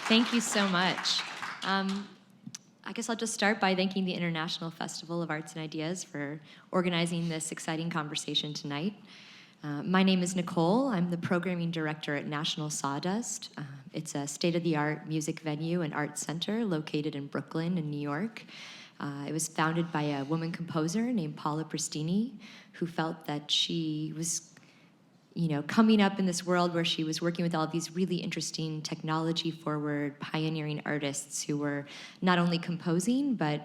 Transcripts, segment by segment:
Thank you so much. I guess I'll just start by thanking the International Festival of Arts and Ideas for organizing this exciting conversation tonight. My name is Nicole. I'm the programming director at National Sawdust. It's a state-of-the-art music venue and art center located in Brooklyn in New York. It was founded by a woman composer named Paula Pristini, who felt that she was coming up in this world where she was working with all of these really interesting technology-forward, pioneering artists who were not only composing, but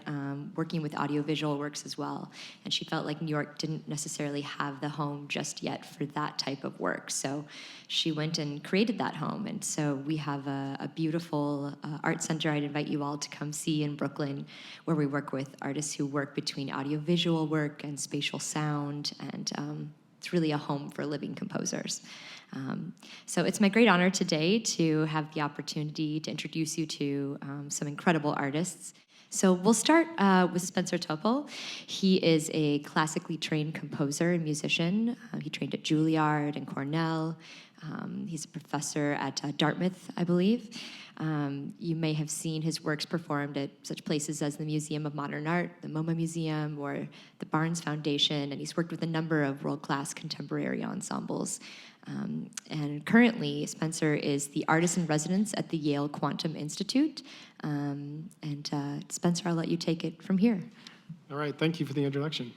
working with audiovisual works as well. And she felt like New York didn't necessarily have the home just yet for that type of work. So she went and created that home. And so we have a beautiful art center I'd invite you all to come see in Brooklyn, where we work with artists who work between audiovisual work and spatial sound, and it's really a home for living composers. So it's my great honor today to have the opportunity to introduce you to some incredible artists. So we'll start with Spencer Topel. He is a classically trained composer and musician. He trained at Juilliard and Cornell. He's a professor at Dartmouth, I believe. You may have seen his works performed at such places as the Museum of Modern Art, the MoMA Museum, or the Barnes Foundation, and he's worked with a number of world-class contemporary ensembles. And currently, Spencer is the artist in residence at the Yale Quantum Institute. Spencer, I'll let you take it from here. All right, thank you for the introduction.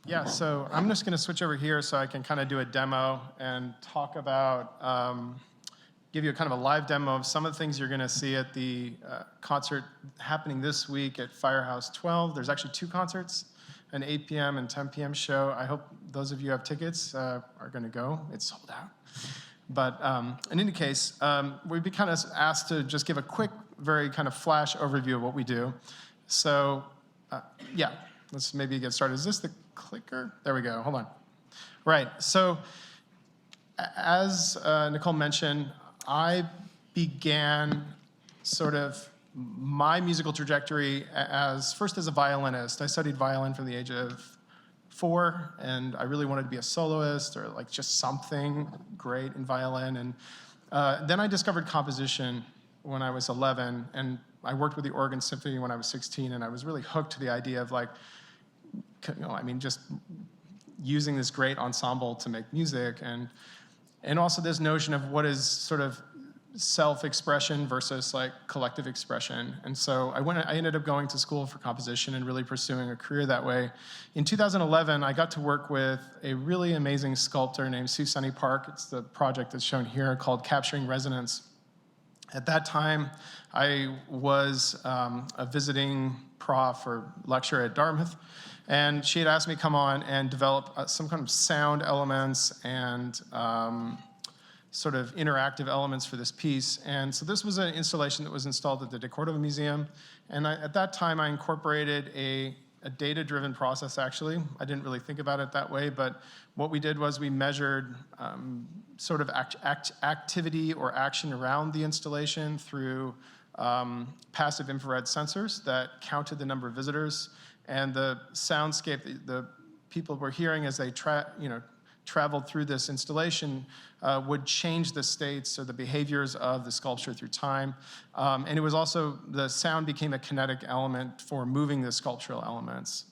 Yeah, so I'm just going to switch over here so I can kind of do a demo and talk about, give you a kind of a live demo of some of the things you're going to see at the concert happening this week at Firehouse 12. There's actually 2 concerts, an 8 p.m. and 10 p.m. show. I hope those of you who have tickets are going to go. It's sold out. But in any case, we'd be kind of asked to just give a quick, very kind of flash overview of what we do. So, yeah, let's maybe get started. Is this the clicker? There we go. Hold on. Right. So as Nicole mentioned, I began sort of my musical trajectory first as a violinist. I studied violin from the age of 4, and I really wanted to be a soloist or like just something great in violin. And then I discovered composition when I was 11, and I worked with the Oregon Symphony when I was 16, and I was really hooked to the idea of just using this great ensemble to make music, and also this notion of what is sort of self-expression versus like collective expression. And so I ended up going to school for composition and really pursuing a career that way. In 2011, I got to work with a really amazing sculptor named Sue Sunny Park. It's the project that's shown here called Capturing Resonance. At that time, I was a visiting prof or lecturer at Dartmouth, and she had asked me to come on and develop some kind of sound elements and sort of interactive elements for this piece. And so this was an installation that was installed at the De Cordova Museum. And at that time, I incorporated a data-driven process, actually. I didn't really think about it that way, but what we did was we measured sort of activity or action around the installation through passive infrared sensors that counted the number of visitors, and the soundscape the people were hearing as they traveled through this installation would change the states or the behaviors of the sculpture through time. And it was also, the sound became a kinetic element for moving the sculptural elements.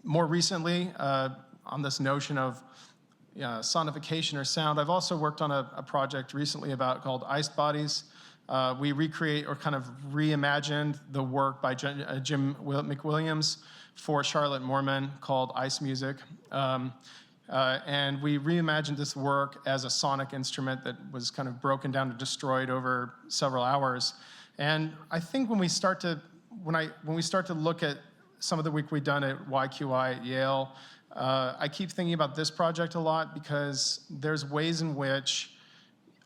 More recently, on this notion of sonification or sound, I've also worked on a project recently called Iced Bodies. We recreate or kind of reimagined the work by Jim McWilliams for Charlotte Moorman called Ice Music. And we reimagined this work as a sonic instrument that was kind of broken down and destroyed over several hours. And I think when we start to look at some of the work we've done at YQI at Yale, I keep thinking about this project a lot because there's ways in which,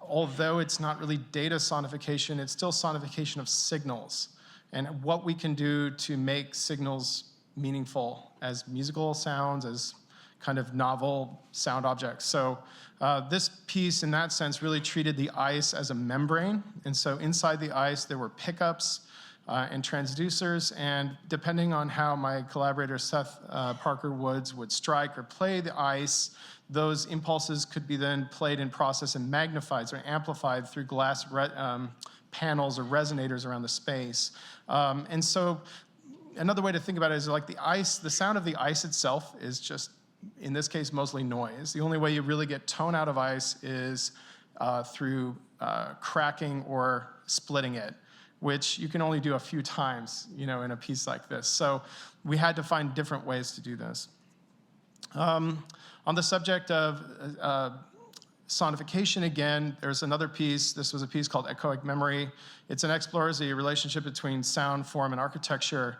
although it's not really data sonification, it's still sonification of signals and what we can do to make signals meaningful as musical sounds, as kind of novel sound objects. So this piece, in that sense, really treated the ice as a membrane. And so inside the ice, there were pickups and transducers, and depending on how my collaborator Seth Parker Woods would strike or play the ice, those impulses could be then played and processed and magnified or amplified through glass panels or resonators around the space. And so another way to think about it is like the ice, the sound of the ice itself is just, in this case, mostly noise. The only way you really get tone out of ice is through cracking or splitting it, which you can only do a few times, in a piece like this. So we had to find different ways to do this. On the subject of sonification again, there's another piece. This was a piece called Echoic Memory. It explores the relationship between sound, form, and architecture.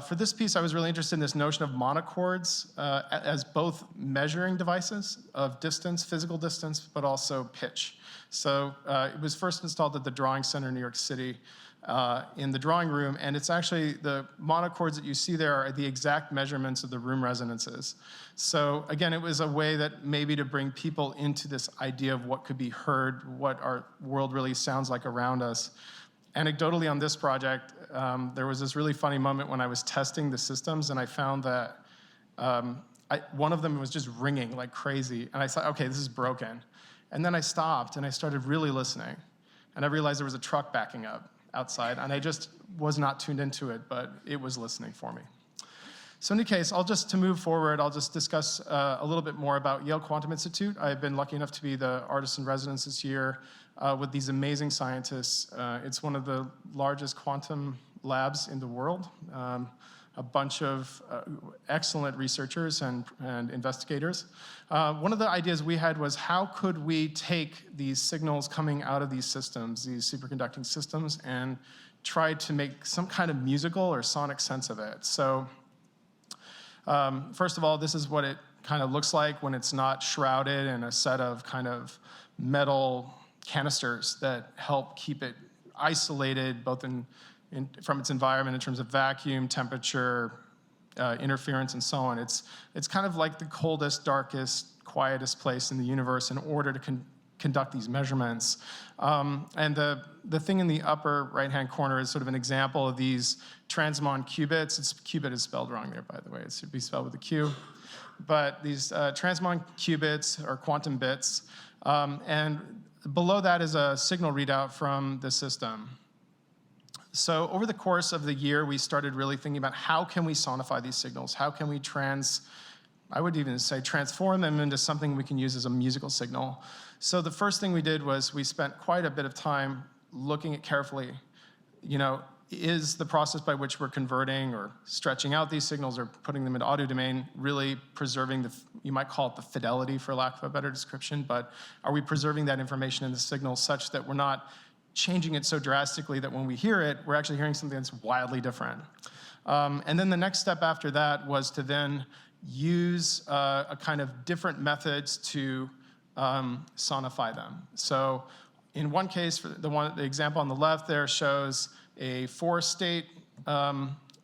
For this piece, I was really interested in this notion of monochords as both measuring devices of distance, physical distance, but also pitch. So it was first installed at the Drawing Center in New York City in the drawing room, and it's actually the monochords that you see there are the exact measurements of the room resonances. So again, it was a way that maybe to bring people into this idea of what could be heard, what our world really sounds like around us. Anecdotally on this project, there was this really funny moment when I was testing the systems, and I found that one of them was just ringing like crazy, and I thought, okay, this is broken. And then I stopped, and I started really listening, and I realized there was a truck backing up outside, and I just was not tuned into it, but it was listening for me. So in any case, to move forward, I'll just discuss a little bit more about Yale Quantum Institute. I've been lucky enough to be the artist in residence this year with these amazing scientists. It's one of the largest quantum labs in the world. A bunch of excellent researchers and investigators. One of the ideas we had was how could we take these signals coming out of these systems, these superconducting systems, and try to make some kind of musical or sonic sense of it. So first of all, this is what it kind of looks like when it's not shrouded in a set of kind of metal canisters that help keep it isolated both from its environment in terms of vacuum, temperature, interference, and so on. It's kind of like the coldest, darkest, quietest place in the universe in order to conduct these measurements. And the thing in the upper right-hand corner is sort of an example of these transmon qubits. Qubit is spelled wrong there, by the way. It should be spelled with a Q. But these transmon qubits are quantum bits. And below that is a signal readout from the system. So over the course of the year, we started really thinking about how can we sonify these signals? How can we I would even say transform them into something we can use as a musical signal? So the first thing we did was we spent quite a bit of time looking at carefully, is the process by which we're converting or stretching out these signals or putting them into audio domain really preserving you might call it the fidelity for lack of a better description, but are we preserving that information in the signal such that we're not changing it so drastically that when we hear it, we're actually hearing something that's wildly different. And then the next step after that was to then use a kind of different methods to sonify them. So in one case, the example on the left there shows a 4-state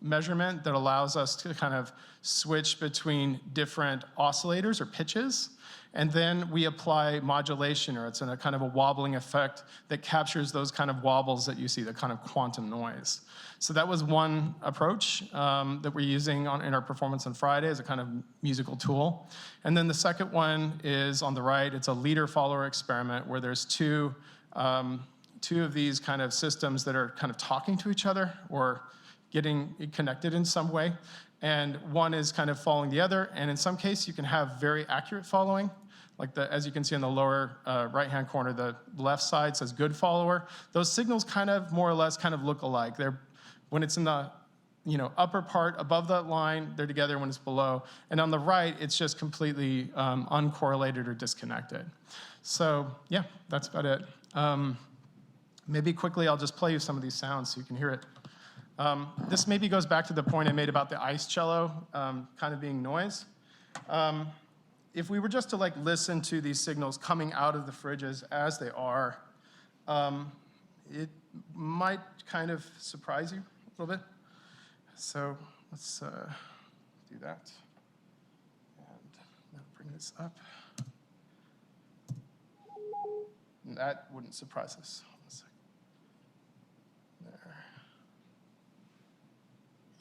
measurement that allows us to kind of switch between different oscillators or pitches. And then we apply modulation, or it's in a kind of a wobbling effect that captures those kind of wobbles that you see, the kind of quantum noise. So that was one approach that we're using in our performance on Friday as a kind of musical tool. And then the second one is on the right. It's a leader-follower experiment where there's two of these kind of systems that are kind of talking to each other or getting connected in some way. And one is kind of following the other. And in some case, you can have very accurate following. Like as you can see in the lower right-hand corner, the left side says good follower. Those signals kind of more or less kind of look alike. When it's in the upper part above that line, they're together. When it's below. And on the right, it's just completely uncorrelated or disconnected. So yeah, that's about it. Maybe quickly, I'll just play you some of these sounds so you can hear it. This maybe goes back to the point I made about the ice cello kind of being noise. If we were just to listen to these signals coming out of the fridges as they are, it might kind of surprise you a little bit. So let's do that. And bring this up. And that wouldn't surprise us. There.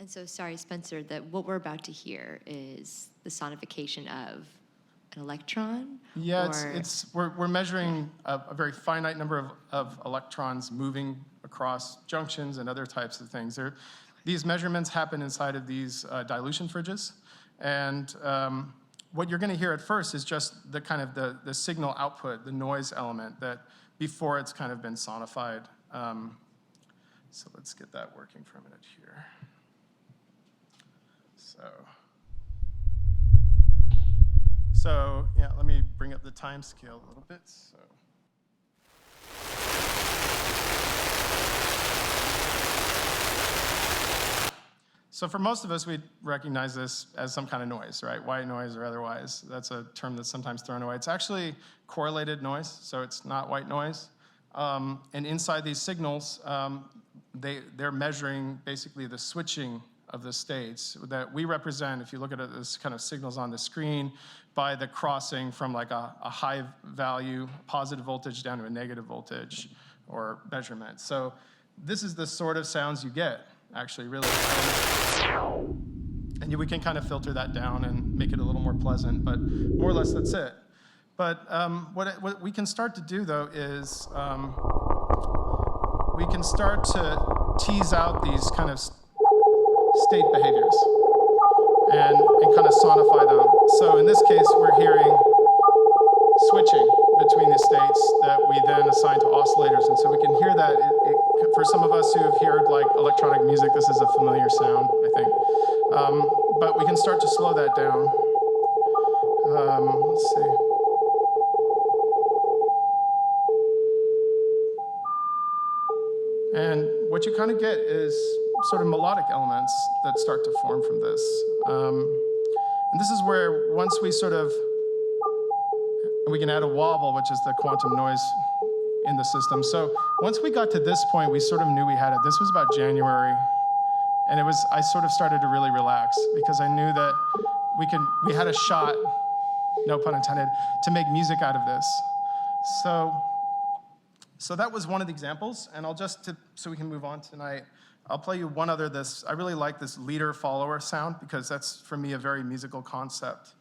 And so, sorry, Spencer, that what we're about to hear is the sonification of an electron? Yeah, we're measuring a very finite number of electrons moving across junctions and other types of things. These measurements happen inside of these dilution fridges. And what you're going to hear at first is just the kind of the signal output, the noise element, that before it's kind of been sonified. So let's get that working for a minute here. So yeah, let me bring up the time scale a little bit. So for most of us, we recognize this as some kind of noise, right? White noise or otherwise. That's a term that's sometimes thrown away. It's actually correlated noise, so it's not white noise. And inside these signals, they're measuring basically the switching of the states that we represent, if you look at it as kind of signals on the screen, by the crossing from like a high value positive voltage down to a negative voltage or measurement. So this is the sort of sounds you get, actually, really. And we can kind of filter that down and make it a little more pleasant, but more or less that's it. But what we can start to do, though, is we can start to tease out these kind of state behaviors and kind of sonify them. So in this case, we're hearing switching between the states that we then assign to oscillators. And so we can hear that. For some of us who have heard like electronic music, this is a familiar sound, I think. But we can start to slow that down. Let's see. And what you kind of get is sort of melodic elements that start to form from this. And this is where once we we can add a wobble, which is the quantum noise in the system. So once we got to this point, we sort of knew we had it. This was about January. And I sort of started to really relax because I knew that we had a shot, no pun intended, to make music out of this. So that was one of the examples, and so we can move on tonight, I'll play you one other. I really like this leader-follower sound because that's, for me, a very musical concept.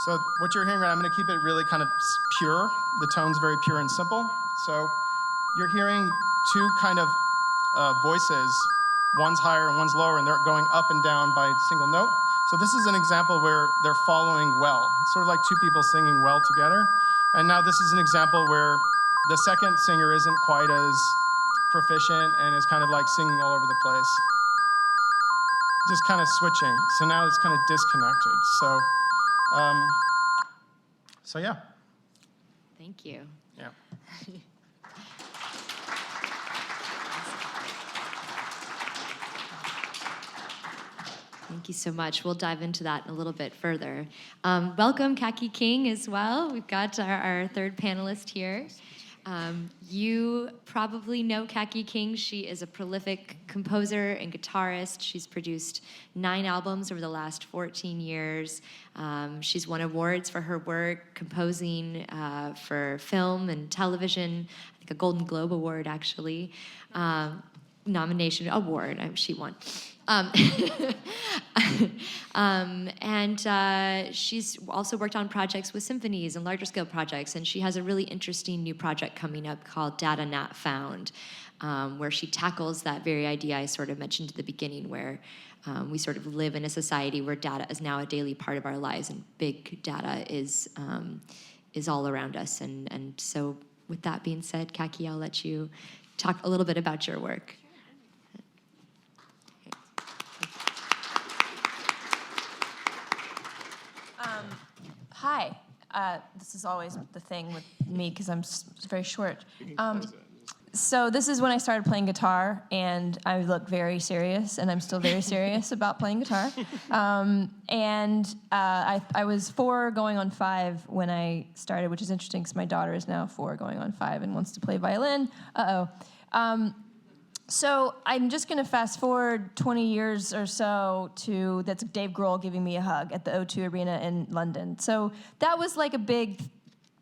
So what you're hearing, I'm going to keep it really kind of pure. The tone's very pure and simple. So you're hearing two kind of voices. One's higher and one's lower, and they're going up and down by a single note. So this is an example where they're following well. It's sort of like two people singing well together. And now this is an example where the second singer isn't quite as proficient and is kind of like singing all over the place. Just kind of switching. So now it's kind of disconnected. So yeah. Thank you. Yeah. Thank you so much. We'll dive into that a little bit further. Welcome, Kaki King, as well. We've got our third panelist here. You probably know Kaki King. She is a prolific composer and guitarist. She's produced 9 albums over the last 14 years. She's won awards for her work composing for film and television. I think a Golden Globe Award, actually. Nomination award, she won. And she's also worked on projects with symphonies and larger scale projects, and she has a really interesting new project coming up called Data Not Found, where she tackles that very idea I sort of mentioned at the beginning, where we sort of live in a society where data is now a daily part of our lives, and big data is all around us. And so with that being said, Kaki, I'll let you talk a little bit about your work. Hi. This is always the thing with me because I'm very short. So this is when I started playing guitar, and I look very serious, and I'm still very serious about playing guitar. I was 4 going on 5 when I started, which is interesting because my daughter is now 4 going on 5 and wants to play violin. So I'm just going to fast forward 20 years or so to that's Dave Grohl giving me a hug at the O2 Arena in London. So that was like a big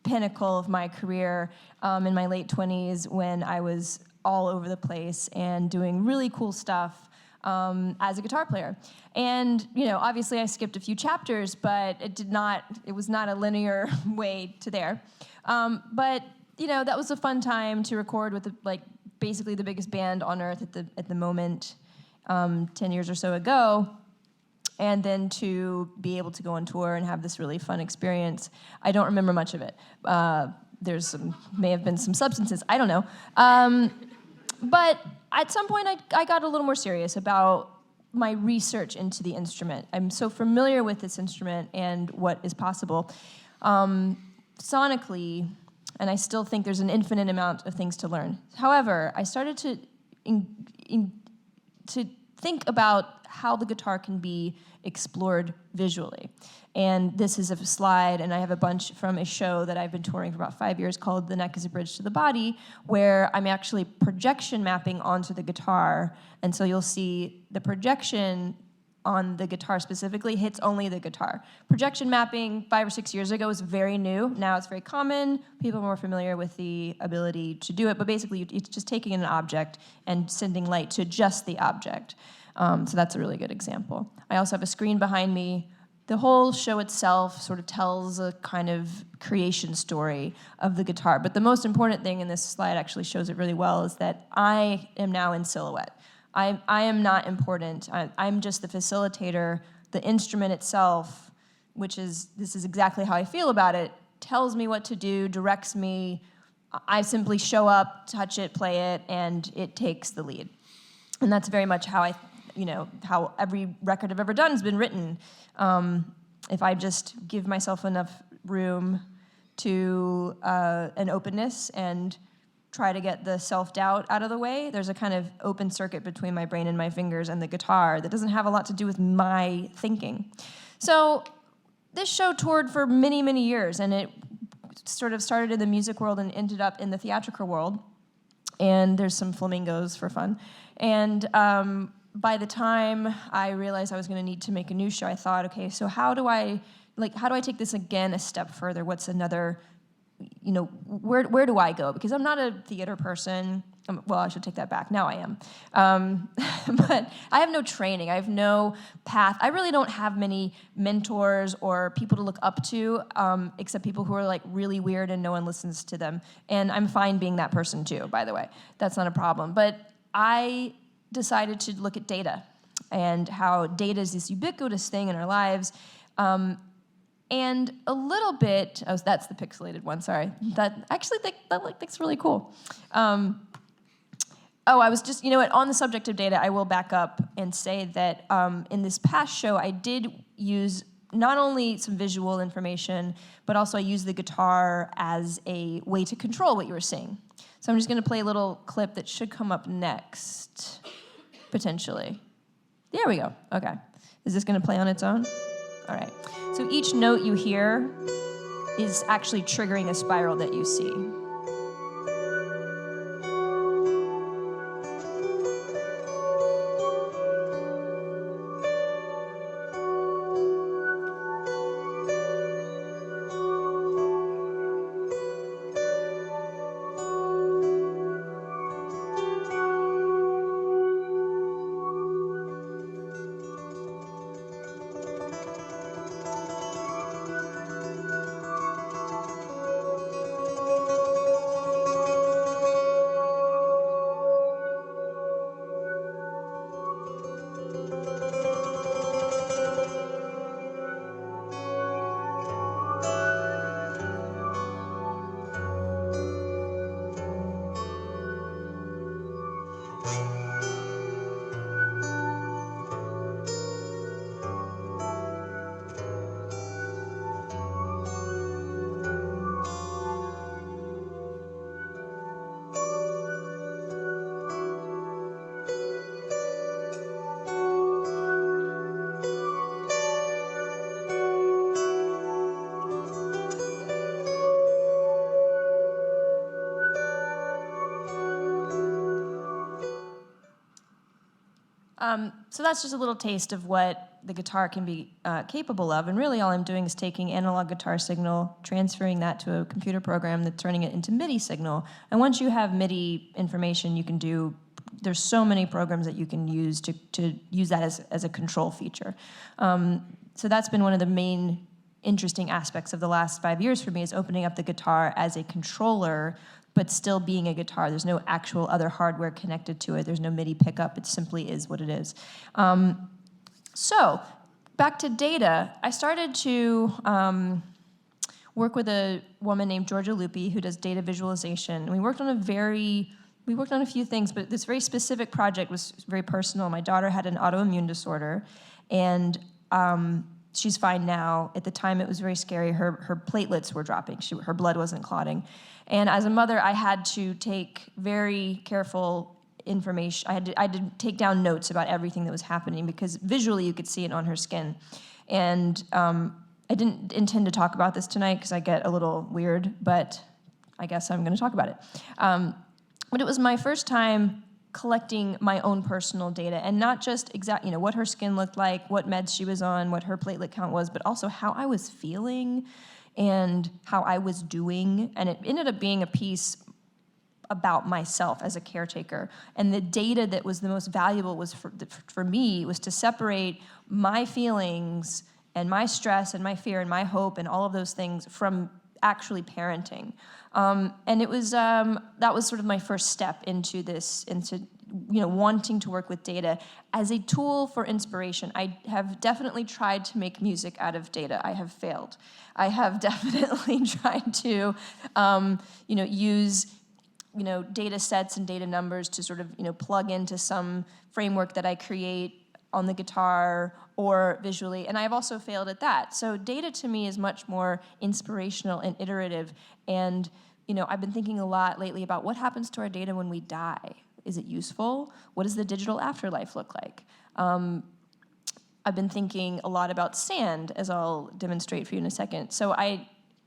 pinnacle of my career in my late 20s when I was all over the place and doing really cool stuff as a guitar player. And, obviously I skipped a few chapters, but it was not a linear way to there. But, that was a fun time to record with basically the biggest band on earth at the moment, 10 years or so ago. And then to be able to go on tour and have this really fun experience. I don't remember much of it. May have been some substances, I don't know. But at some point, I got a little more serious about my research into the instrument. I'm so familiar with this instrument and what is possible sonically, and I still think there's an infinite amount of things to learn. However, I started to think about how the guitar can be explored visually. And this is a slide, and I have a bunch from a show that I've been touring for about 5 years called The Neck is a Bridge to the Body, where I'm actually projection mapping onto the guitar. And so you'll see the projection on the guitar specifically hits only the guitar. Projection mapping 5 or 6 years ago was very new. Now it's very common. People are more familiar with the ability to do it, but basically it's just taking an object and sending light to just the object. So that's a really good example. I also have a screen behind me. The whole show itself sort of tells a kind of creation story of the guitar. But the most important thing, and this slide actually shows it really well, is that I am now in silhouette. I am not important. I'm just the facilitator. The instrument itself, this is exactly how I feel about it, tells me what to do, directs me. I simply show up, touch it, play it, and it takes the lead. And that's very much how how every record I've ever done has been written. If I just give myself enough room to an openness and try to get the self-doubt out of the way, there's a kind of open circuit between my brain and my fingers and the guitar that doesn't have a lot to do with my thinking. So this show toured for many, many years, and it sort of started in the music world and ended up in the theatrical world. And there's some flamingos for fun. And by the time I realized I was going to need to make a new show, I thought, okay, so how do I take this again a step further? What's another, where do I go? Because I'm not a theater person. Well, I should take that back. Now I am. But I have no training. I have no path. I really don't have many mentors or people to look up to, except people who are really weird and no one listens to them. And I'm fine being that person too, by the way. That's not a problem. But I decided to look at data and how data is this ubiquitous thing in our lives. And a little bit, that's the pixelated one, sorry. I actually think that's really cool. I was just, on the subject of data, I will back up and say that in this past show, I did use not only some visual information, but also I used the guitar as a way to control what you were seeing. So I'm just going to play a little clip that should come up next, potentially. There we go. Okay. Is this going to play on its own? All right. So each note you hear is actually triggering a spiral that you see. So that's just a little taste of what the guitar can be capable of. And really all I'm doing is taking analog guitar signal, transferring that to a computer program that's turning it into MIDI signal. And once you have MIDI information, you can do, there's so many programs that you can use to use that as a control feature. So that's been one of the main interesting aspects of the last 5 years for me, is opening up the guitar as a controller, but still being a guitar. There's no actual other hardware connected to it. There's no MIDI pickup. It simply is what it is. So back to data. I started to work with a woman named Georgia Lupi who does data visualization. And we worked on a few things, but this very specific project was very personal. My daughter had an autoimmune disorder, and she's fine now. At the time, it was very scary. Her platelets were dropping. Her blood wasn't clotting. And as a mother, I had to take very careful information. I had to take down notes about everything that was happening, because visually you could see it on her skin. And I didn't intend to talk about this tonight because I get a little weird, but I guess I'm going to talk about it. But it was my first time collecting my own personal data, and not just what her skin looked like, what meds she was on, what her platelet count was, but also how I was feeling and how I was doing. And it ended up being a piece about myself as a caretaker. And the data that was the most valuable was for me was to separate my feelings and my stress and my fear and my hope and all of those things from actually parenting. And it was that was sort of my first step into wanting to work with data as a tool for inspiration. I have definitely tried to make music out of data. I have failed. I have definitely tried to use data sets and data numbers to sort of plug into some framework that I create on the guitar or visually, and I've also failed at that. So data to me is much more inspirational and iterative, and I've been thinking a lot lately about what happens to our data when we die. Is it useful? What does the digital afterlife look like? I've been thinking a lot about sand, as I'll demonstrate for you in a second. So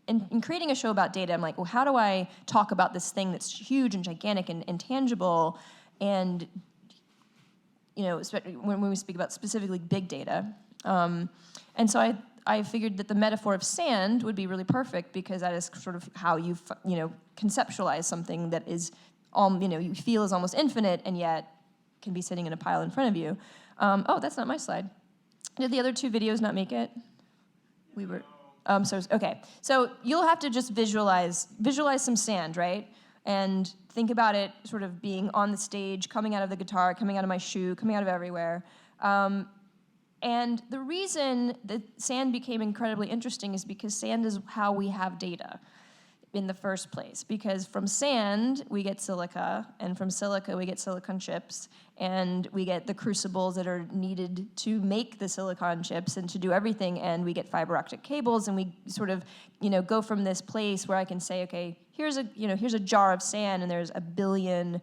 in creating a show about data, I'm like, well, how do I talk about this thing that's huge and gigantic and intangible, and when we speak about specifically big data. And so I figured that the metaphor of sand would be really perfect, because that is sort of how you conceptualize something that is you feel is almost infinite and yet can be sitting in a pile in front of you. Oh, that's not my slide. Did the other two videos not make it? Okay. So you'll have to just visualize some sand, right? And think about it sort of being on the stage, coming out of the guitar, coming out of my shoe, coming out of everywhere. And the reason that sand became incredibly interesting is because sand is how we have data in the first place. Because from sand, we get silica, and from silica, we get silicon chips, and we get the crucibles that are needed to make the silicon chips and to do everything, and we get fiber optic cables, and we sort of, go from this place where I can say, okay, here's a jar of sand, and there's 1 billion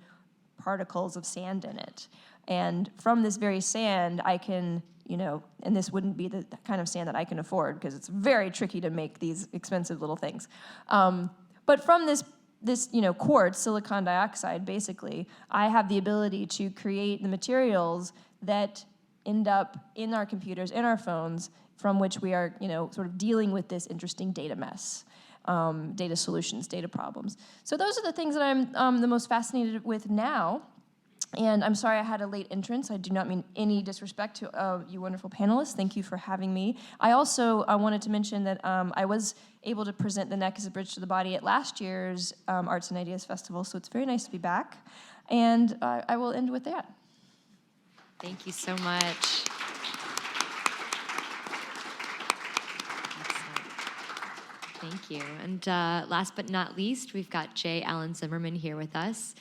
particles of sand in it. And from this very sand, I can, and this wouldn't be the kind of sand that I can afford, because it's very tricky to make these expensive little things. But from this quartz, silicon dioxide, basically, I have the ability to create the materials that end up in our computers, in our phones, from which we are, sort of dealing with this interesting data mess. Data solutions, data problems. So those are the things that I'm the most fascinated with now. And I'm sorry I had a late entrance. I do not mean any disrespect to you wonderful panelists. Thank you for having me. I also wanted to mention that I was able to present The Neck as a Bridge to the Body at last year's Arts and Ideas Festival, so it's very nice to be back. And I will end with that. Thank you so much. Thank you. And last but not least, we've got Jay Alan Zimmerman here with us.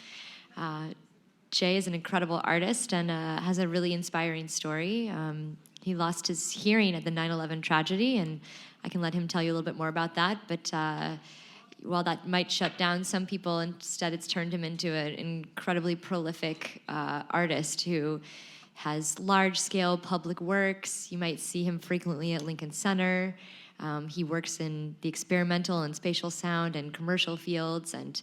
Jay is an incredible artist and has a really inspiring story. He lost his hearing at the 9/11 tragedy, and I can let him tell you a little bit more about that. But while that might shut down some people, instead it's turned him into an incredibly prolific artist who has large-scale public works. You might see him frequently at Lincoln Center. He works in the experimental and spatial sound and commercial fields, and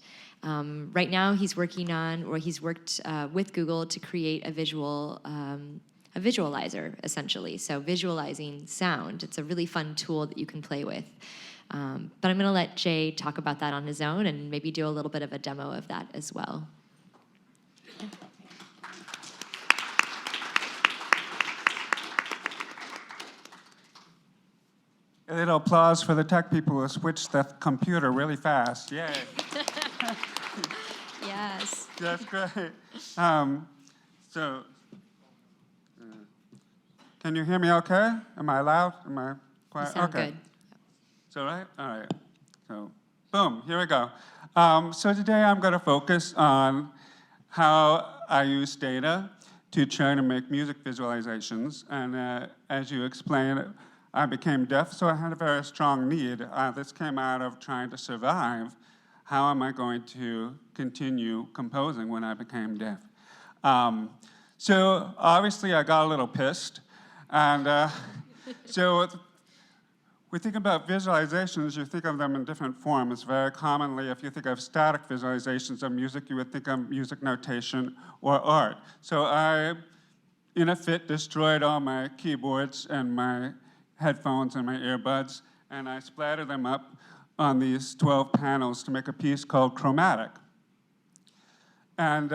right now he's working on, or he's worked with Google to create a visual a visualizer, essentially. So visualizing sound, it's a really fun tool that you can play with. But I'm going to let Jay talk about that on his own and maybe do a little bit of a demo of that as well. A little applause for the tech people who switched the computer really fast. Yay. Yes. That's great. Can you hear me okay? Am I loud? Am I You quiet? sound Okay. good. So, right? All right. So, boom, here we go. So today I'm going to focus on how I use data to try to make music visualizations. And as you explained, I became deaf, so I had a very strong need. This came out of trying to survive. How am I going to continue composing when I became deaf? So obviously I got a little pissed. And so we think about visualizations, you think of them in different forms. Very commonly, if you think of static visualizations of music, you would think of music notation or art. So I, in a fit, destroyed all my keyboards and my headphones and my earbuds, and I splattered them up on these 12 panels to make a piece called Chromatic. And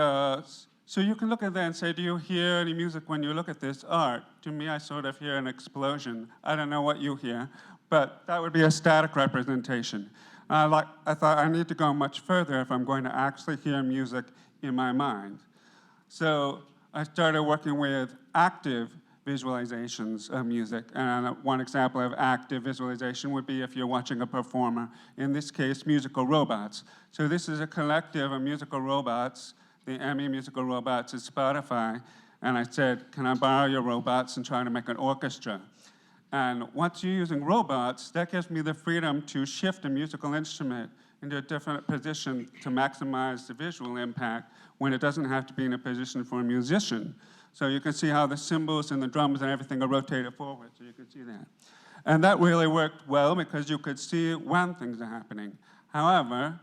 so you can look at that and say, do you hear any music when you look at this art? To me, I sort of hear an explosion. I don't know what you hear, but that would be a static representation. I thought I need to go much further if I'm going to actually hear music in my mind. So I started working with active visualizations of music. And one example of active visualization would be if you're watching a performer, in this case, musical robots. So this is a collective of musical robots. The Emmy musical robots is Spotify. And I said, can I borrow your robots and try to make an orchestra? And once you're using robots, that gives me the freedom to shift a musical instrument into a different position to maximize the visual impact when it doesn't have to be in a position for a musician. So you can see how the cymbals and the drums and everything are rotated forward, so you can see that. And that really worked well because you could see when things are happening. However,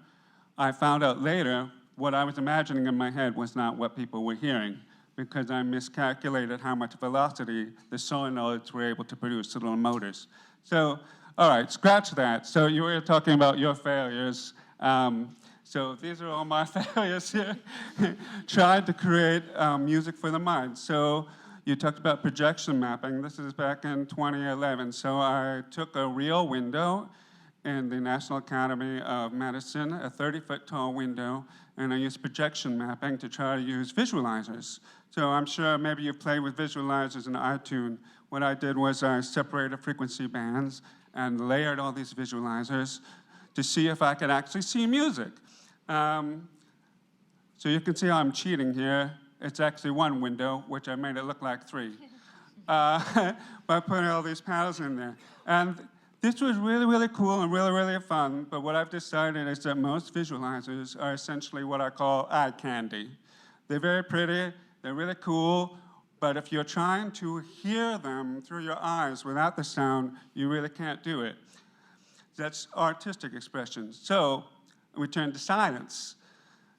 I found out later what I was imagining in my head was not what people were hearing because I miscalculated how much velocity the solenoids were able to produce, the little motors. So, all right, scratch that. So you were talking about your failures. So these are all my failures here. Tried to create music for the mind. So you talked about projection mapping. This is back in 2011. So I took a real window in the National Academy of Medicine, a 30-foot tall window, and I used projection mapping to try to use visualizers. So I'm sure maybe you've played with visualizers in iTunes. What I did was I separated frequency bands and layered all these visualizers to see if I could actually see music. So you can see how I'm cheating here. It's actually one window, which I made it look like three, by putting all these panels in there. And this was really, really cool and really, really fun, but what I've decided is that most visualizers are essentially what I call eye candy. They're very pretty, they're really cool, but if you're trying to hear them through your eyes without the sound, you really can't do it. That's artistic expression. So we turned to science.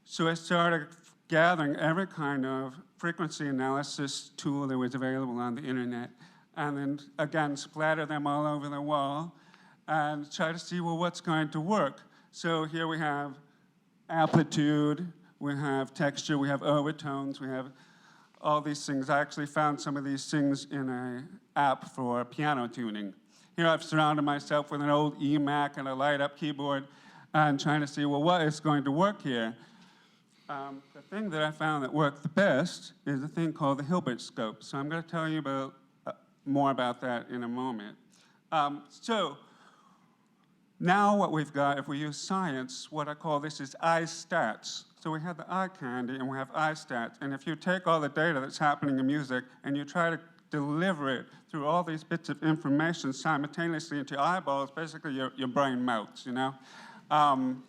So I started gathering every kind of frequency analysis tool that was available on the internet, and then again splatter them all over the wall and try to see, well, what's going to work. So here we have amplitude, we have texture, we have overtones, we have all these things. I actually found some of these things in an app for piano tuning. Here I've surrounded myself with an old eMac and a light-up keyboard and trying to see, well, what is going to work here? The thing that I found that worked the best is a thing called the Hilbert scope. So I'm going to tell you more about that in a moment. So now what we've got, if we use science, what I call this is eye stats. So we have the eye candy and we have eye stats. And if you take all the data that's happening in music and you try to deliver it through all these bits of information simultaneously into your eyeballs, basically your brain melts, you know?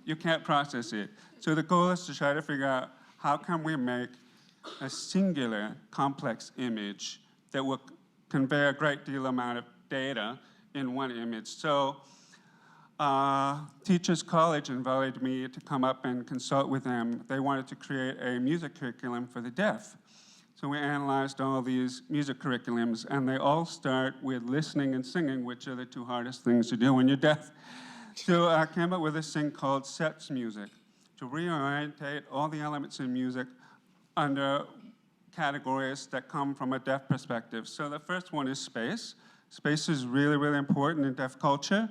You can't process it. So the goal is to try to figure out how can we make a singular complex image that will convey a great deal amount of data in one image. So Teachers College invited me to come up and consult with them. They wanted to create a music curriculum for the deaf. So we analyzed all these music curriculums, and they all start with listening and singing, which are the two hardest things to do when you're deaf. So I came up with this thing called sets music, to reorientate all the elements in music under categories that come from a deaf perspective. So the first one is space. Space is really, really important in deaf culture.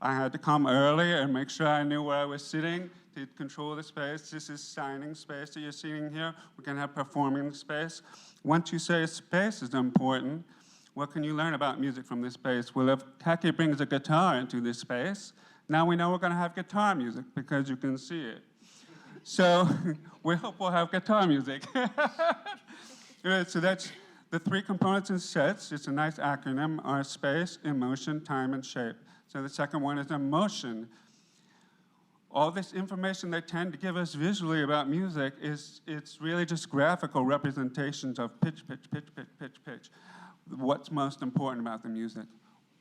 I had to come early and make sure I knew where I was sitting to control the space. This is signing space that you're seeing here. We can have performing space. Once you say space is important, what can you learn about music from this space? Well, if Kaki brings a guitar into this space, now we know we're going to have guitar music because you can see it. So we hope we'll have guitar music. So that's the three components in sets. It's a nice acronym, are space, emotion, time, and shape. So the second one is emotion. All this information they tend to give us visually about music it's really just graphical representations of pitch, pitch, pitch, pitch, pitch, pitch. What's most important about the music?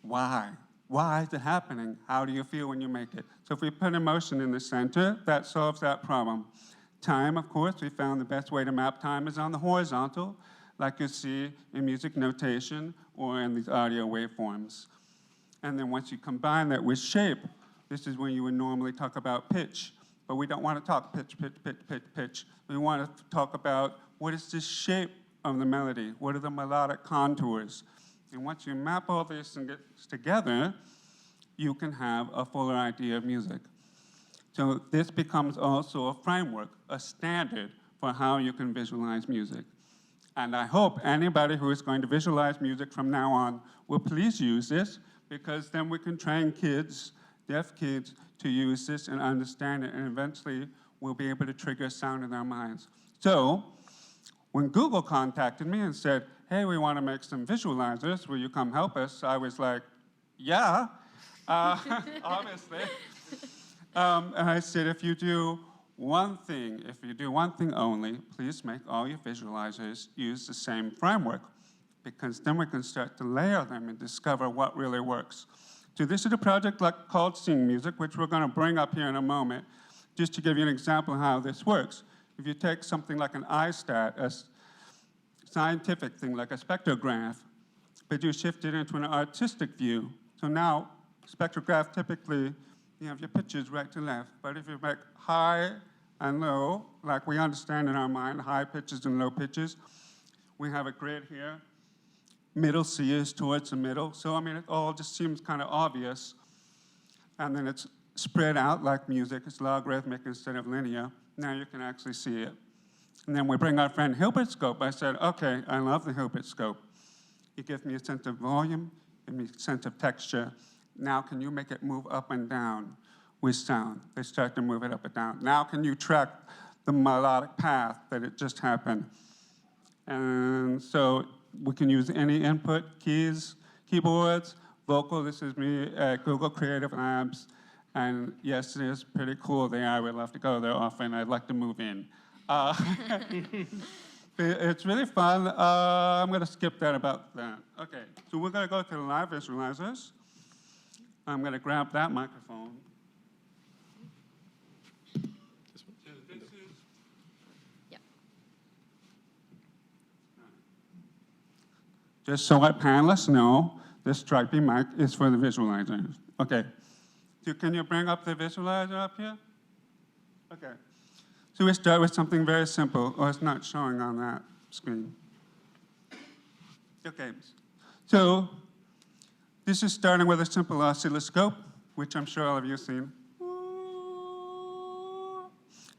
Why? Why is it happening? How do you feel when you make it? So if we put emotion in the center, that solves that problem. Time, of course, we found the best way to map time is on the horizontal, like you see in music notation or in these audio waveforms. And then once you combine that with shape, this is when you would normally talk about pitch. But we don't want to talk pitch, pitch, pitch, pitch, pitch. We want to talk about what is the shape of the melody? What are the melodic contours? And once you map all this and get together, you can have a fuller idea of music. So this becomes also a framework, a standard for how you can visualize music. And I hope anybody who is going to visualize music from now on will please use this, because then we can train kids, deaf kids, to use this and understand it, and eventually we'll be able to trigger sound in their minds. So when Google contacted me and said, hey, we want to make some visualizers, will you come help us? I was like, yeah, obviously. And I said, if you do one thing only, please make all your visualizers use the same framework, because then we can start to layer them and discover what really works. So this is a project called Sing Music, which we're going to bring up here in a moment, just to give you an example of how this works. If you take something like an iStat, a scientific thing like a spectrograph, but you shift it into an artistic view. So now, spectrograph typically, you have your pitches right to left, but if you make high and low, like we understand in our mind, high pitches and low pitches, we have a grid here. Middle C is towards the middle. So, I mean, it all just seems kind of obvious. And then it's spread out like music. It's logarithmic instead of linear. Now you can actually see it. And then we bring our friend Hilbert scope. I said, okay, I love the Hilbert scope. You give me a sense of volume, give me a sense of texture. Now can you make it move up and down with sound? They start to move it up and down. Now can you track the melodic path that it just happened? And so we can use any input, keys, keyboards, vocal. This is me at Google Creative Labs. And yes, it is pretty cool there. I would love to go there often. I'd like to move in. It's really fun. I'm going to skip that about that. Okay, so we're going to go to the live visualizers. I'm going to grab that microphone. Yep. Just so our panelists know, this stripy mic is for the visualizers. Okay. So can you bring up the visualizer up here? Okay. So we start with something very simple. Oh, it's not showing on that screen. Okay. So this is starting with a simple oscilloscope, which I'm sure all of you have seen.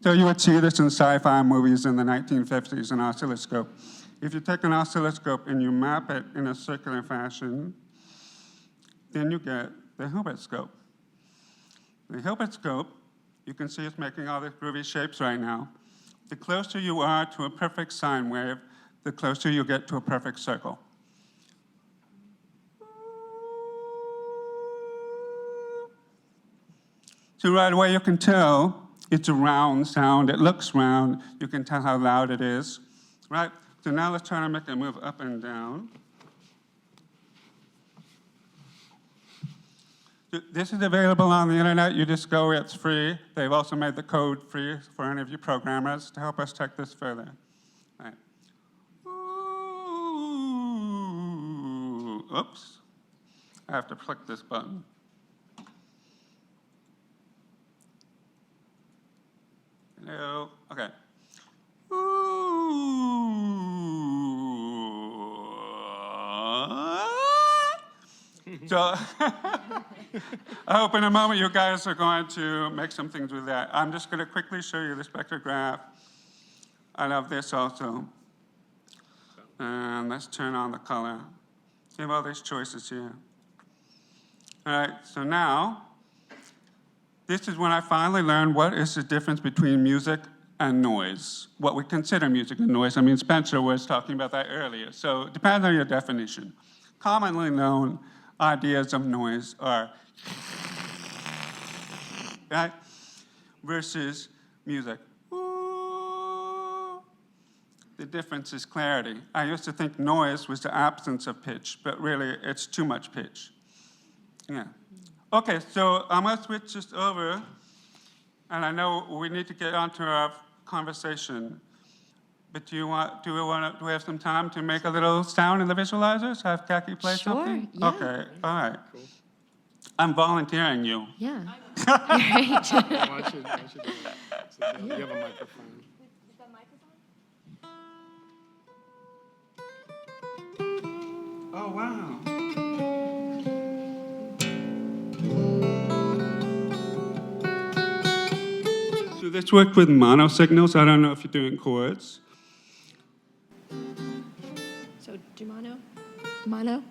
So you would see this in sci-fi movies in the 1950s, an oscilloscope. If you take an oscilloscope and you map it in a circular fashion, then you get the Hilbert scope. The Hilbert scope, you can see it's making all these groovy shapes right now. The closer you are to a perfect sine wave, the closer you get to a perfect circle. So right away you can tell it's a round sound. It looks round. You can tell how loud it is, right? So now let's try to make it move up and down. This is available on the internet. You just go, it's free. They've also made the code free for any of you programmers to help us check this further. Right. oops. I have to click this button. Hello, okay. So I hope in a moment you guys are going to make some things with that. I'm just going to quickly show you the spectrograph. I love this also. And let's turn on the color. You have all these choices here. All right, so now, this is when I finally learned what is the difference between music and noise, what we consider music and noise. I mean, Spencer was talking about that earlier. So it depends on your definition. Commonly known ideas of noise are, right, versus music. Ooh. The difference is clarity. I used to think noise was the absence of pitch, but really it's too much pitch. Yeah. Okay, so I'm gonna switch this over, and I know we need to get onto our conversation. But do we have some time to make a little sound in the visualizers? Have Kaki play something? Sure, yeah. Okay, all right. Cool. I'm volunteering you. Yeah. Great. Why don't you do that? So you have a microphone. Is that microphone? Oh, wow. So this worked with mono signals. I don't know if you're doing chords. So do mono? Mono?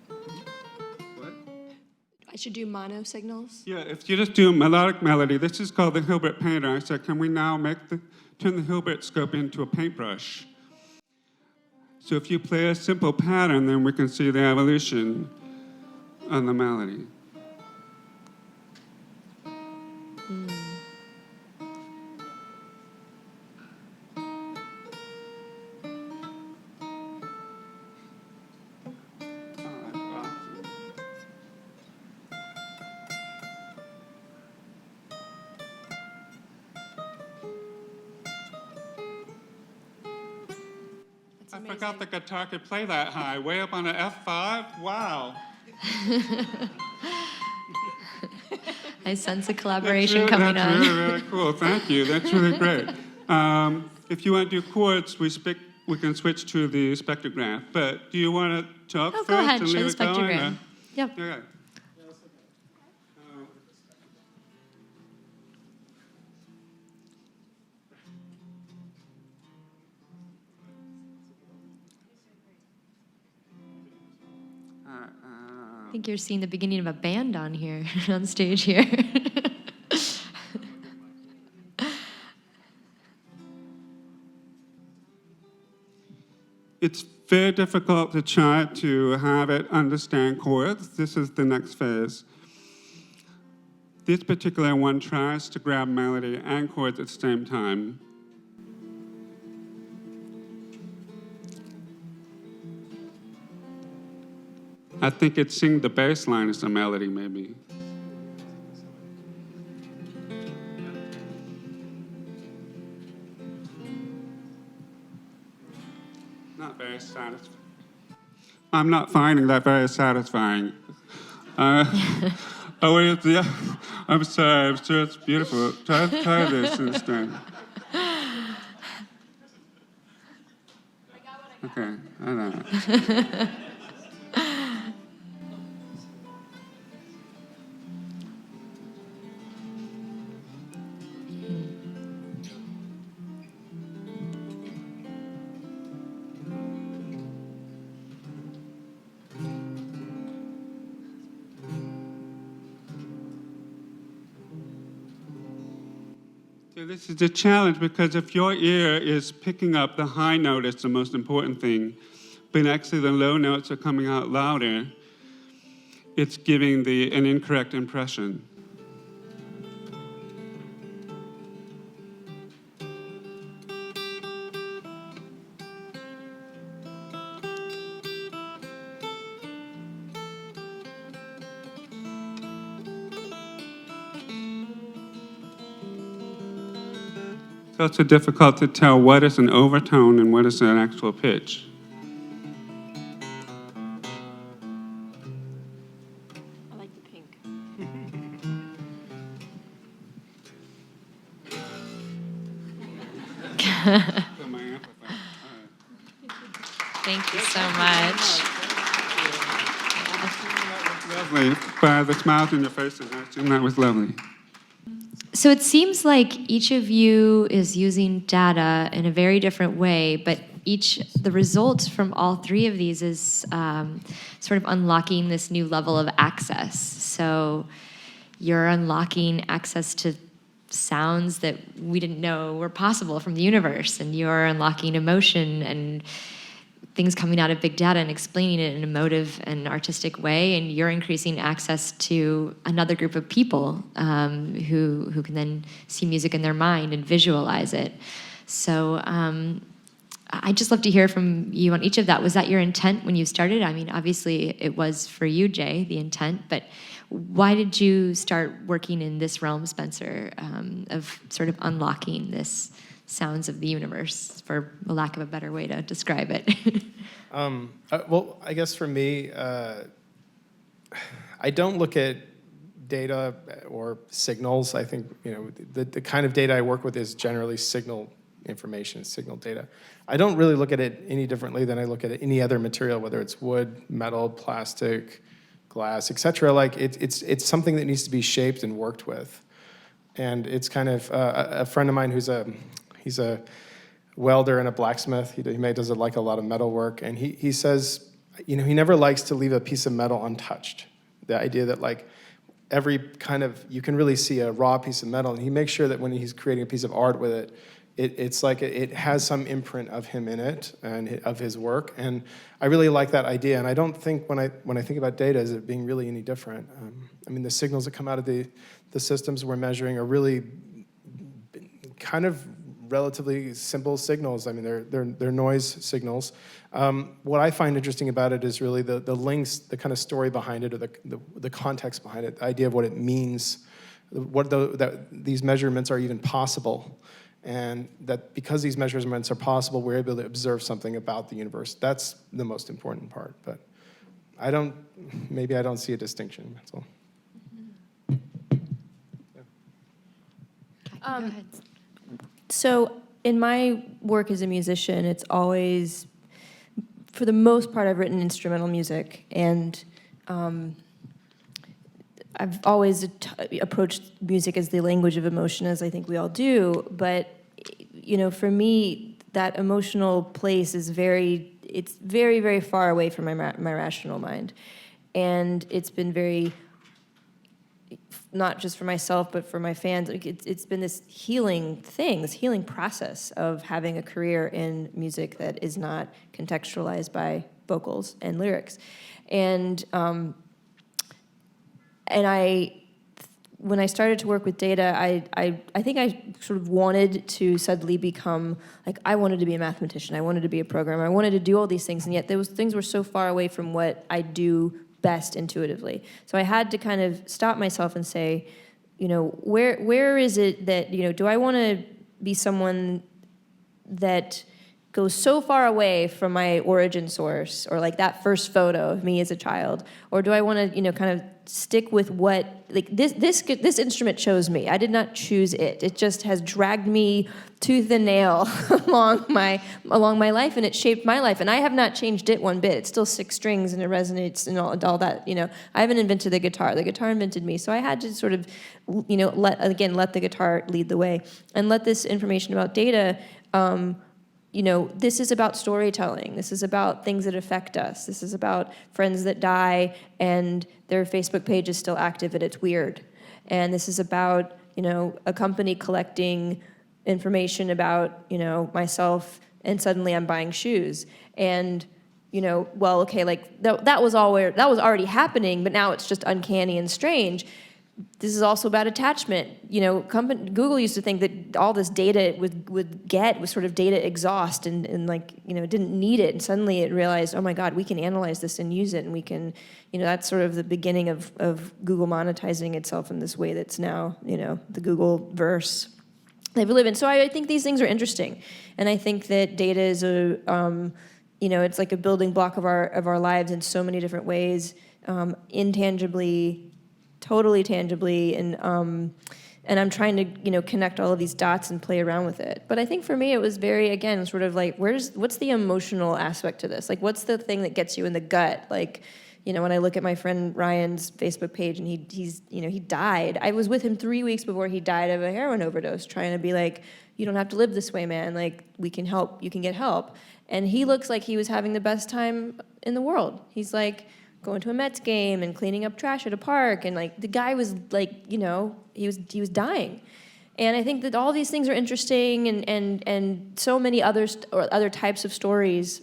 What? I should do mono signals? Yeah, if you just do a melodic melody, this is called the Hilbert painter. I said, can we now turn the Hilbert scope into a paintbrush? So if you play a simple pattern, then we can see the evolution on the melody. I forgot the guitar could play that high, way up on an F5. Wow. I sense a collaboration coming that's on. really, really cool. Thank you. That's really great. If you want to do chords, we can switch to the spectrograph. But do you want to talk first Go ahead, and show leave the it going? spectrogram. Yep. Okay. I think you're seeing the beginning of a band on here, on stage here. It's very difficult to try to have it understand chords. This is the next phase. This particular one tries to grab melody and chords at the same time. I think it's sing the bass line as a melody, maybe. Not very satisfying. I'm not finding that very satisfying. Oh, wait, yeah. I'm sorry, I'm sure it's beautiful. Try this instead. Okay, I know. So this is a challenge because if your ear is picking up the high note, it's the most important thing, but actually the low notes are coming out louder, it's giving an incorrect impression. So it's difficult to tell what is an overtone and what is an actual pitch. For my amplifier. Thank you so much. Lovely. By the smiles on your faces, I assume that was lovely. So it seems like each of you is using data in a very different way, but the result from all three of these is sort of unlocking this new level of access. So you're unlocking access to sounds that we didn't know were possible from the universe, and you're unlocking emotion and things coming out of big data and explaining it in an emotive and artistic way, and you're increasing access to another group of people who can then see music in their mind and visualize it. So I'd just love to hear from you on each of that. Was that your intent when you started? I mean, obviously it was for you, Jay, the intent, but why did you start working in this realm, Spencer, of sort of unlocking this sounds of the universe, for a lack of a better way to describe it? Well, I guess for me, I don't look at data or signals. I think the kind of data I work with is generally signal information, signal data. I don't really look at it any differently than I look at any other material, whether it's wood, metal, plastic, glass, etc. Like it's something that needs to be shaped and worked with. And it's kind of a friend of mine he's a welder and a blacksmith. He does like a lot of metal work, and he says, he never likes to leave a piece of metal untouched. The idea that like every kind of, you can really see a raw piece of metal, and he makes sure that when he's creating a piece of art with it, it's like it has some imprint of him in it and of his work. And I really like that idea. And I don't think when I think about data as it being really any different. I mean, the signals that come out of the systems we're measuring are really kind of relatively simple signals. I mean, they're noise signals. What I find interesting about it is really the links, the kind of story behind it, or the context behind it, the idea of what it means, that these measurements are even possible, and that because these measurements are possible, we're able to observe something about the universe. That's the most important part. But maybe I don't see a distinction. That's all. Go ahead. So in my work as a musician, it's always, for the most part, I've written instrumental music, and I've always approached music as the language of emotion, as I think we all do. But for me, that emotional place is very, very far away from my rational mind, and it's been very, not just for myself, but for my fans, it's been this healing thing, this healing process of having a career in music that is not contextualized by vocals and lyrics. And when I started to work with data, I think I sort of wanted to suddenly become, like, I wanted to be a mathematician, I wanted to be a programmer, I wanted to do all these things, and yet those things were so far away from what I do best intuitively. So I had to kind of stop myself and say, where is it that, do I want to be someone that goes so far away from my origin source, or like that first photo of me as a child, or do I want to, kind of stick with what, like this instrument chose me. I did not choose it. It just has dragged me tooth and nail along my life, and it shaped my life. And I have not changed it one bit. It's still 6 strings and it resonates and all that. I haven't invented the guitar. The guitar invented me. So I had to sort of, let the guitar lead the way, and let this information about data. This is about storytelling. This is about things that affect us. This is about friends that die and their Facebook page is still active and it's weird. And this is about, a company collecting information about, myself, and suddenly I'm buying shoes. And, that was already happening, but now it's just uncanny and strange. This is also about attachment. Google used to think that all this data it would get was sort of data exhaust, and didn't need it. And suddenly it realized, oh my God, we can analyze this and use it, and we can, that's sort of the beginning of Google monetizing itself in this way that's now, the Google verse that we live in. So I think these things are interesting, and I think that data is it's like a building block of our lives in so many different ways, intangibly, totally tangibly, and and I'm trying to, connect all of these dots and play around with it. But I think for me, it was very, again, sort of like, what's the emotional aspect to this? Like, what's the thing that gets you in the gut? Like, when I look at my friend Ryan's Facebook page and he died. I was with him 3 weeks before he died of a heroin overdose, trying to be like, you don't have to live this way, man. Like, we can help, you can get help. And he looks like he was having the best time in the world. He's like going to a Mets game and cleaning up trash at a park. And like, the guy was like, he was dying. And I think that all these things are interesting and so many other types of stories,